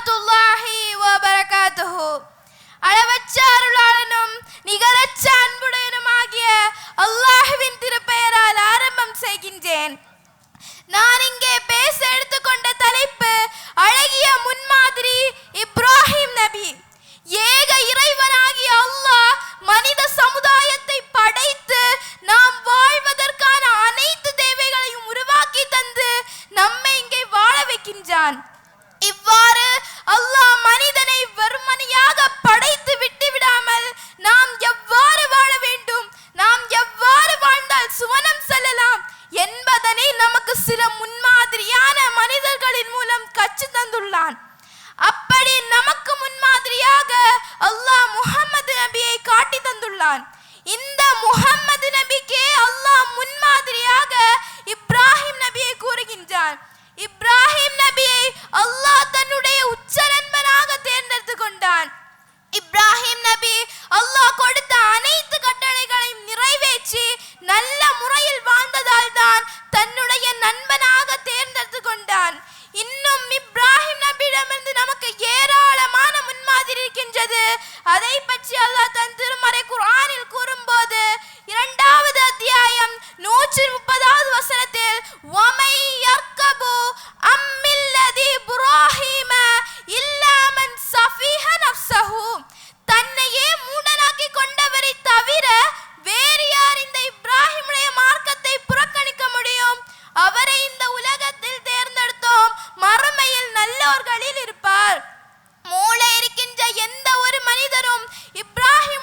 வரஹ்மத்துல்லாஹி வபரகாத்துஹு. அளவற்ற அருளாளனும் நிகரற்ற அன்புடையனுமாகிய அல்லாஹ்வின் திருப்பெயரால் ஆரம்பம் செய்கின்றேன். நான் இங்கே பேச எடுத்துக்கொண்ட தலைப்பு அழகிய முன்மாதிரி இப்ராஹிம் நபி. ஏக இறைவனாகிய அல்லாஹ் மனித சமுதாயத்தை படைத்து நாம் வாழ்வதற்கான அனைத்து தேவைகளையும் உருவாக்கி தந்து நம்மை இங்கே வாழ வைக்கின்றான். இவ்வாறு அல்லாஹ் மனிதனை வெறுமனையாக படைத்து விட்டு விடாமல் நாம் எவ்வாறு வாழ வேண்டும், நாம் எவ்வாறு வாழ்ந்தால் சுவனம் செல்லலாம் என்பதனை நமக்கு சில முன்மாதிரியான மனிதர்களின் மூலம் கற்று தந்துள்ளான். அப்படி நமக்கு முன்மாதிரியாக அல்லாஹ் முஹம்மது நபியை காட்டி தந்துள்ளான். இந்த முஹம்மது நபிக்கே அல்லாஹ் முன்மாதிரியாக இப்ராஹிம் நபியை கூறுகின்றான். இப்ராஹிம் நபியை அல்லாஹ் தன்னுடைய உச்ச நண்பனாக தேர்ந்தெடுத்து கொண்டான். இப்ராஹிம் நபி அல்லாஹ் கொடுத்த அனைத்து கட்டளைகளையும் நிறைவேற்றி நல்ல முறையில் வாழ்ந்ததால் தான் தன்னுடைய நண்பனாக தேர்ந்தெடுத்து கொண்டான். இன்னும் இப்ராஹிம் நபியிடமிருந்து நமக்கு ஏராளமான முன்மாதிரி இருக்கின்றது. அதை பற்றி அல்லாஹ் தன் திருமறை குர்ஆனில் கூறும்போது 2வது அத்தியாயம் 130வது வசனத்தில் வமை யர்கபு அம்மில்லதி இப்ராஹீம இல்லா மன் ஸஃபிஹ நஃப்ஸஹு, தன்னையே மூடனாக்கி கொண்டவரை தவிர வேறு யார் இந்த இப்ராஹிமுடைய மார்க்கத்தை புறக்கணிக்க முடியும்? அவரை இந்த உலகத்தில் தேர்ந்தெடுத்தோம், மறுமையில் நல்லோர்களில் இருப்பார். மூளை இருக்கின்ற எந்த ஒரு மனிதரும் இப்ராஹிம்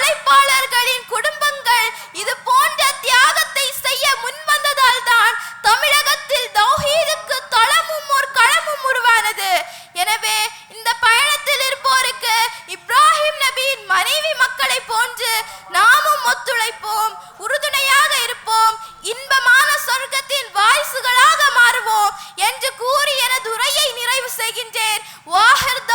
உழைப்பாளர்களின் குடும்பங்கள் இது போன்ற தியாகத்தை செய்ய முன்வந்ததால் தான் தமிழகத்தில் தௌஹீதுக்கு தளமும் ஒரு களமும் உருவானது. எனவே இந்த பயணத்தில் இருப்போருக்கு இப்ராஹிம் நபியின் மனைவி மக்களை போன்று நாமும் ஒத்துழைப்போம், உறுதுணையாக இருப்போம், இன்பமான சொர்க்கத்தின் வாரிசுகளாக மாறுவோம் என்று கூறி எனது உரையை நிறைவு செய்கின்றேன். வாஹிர்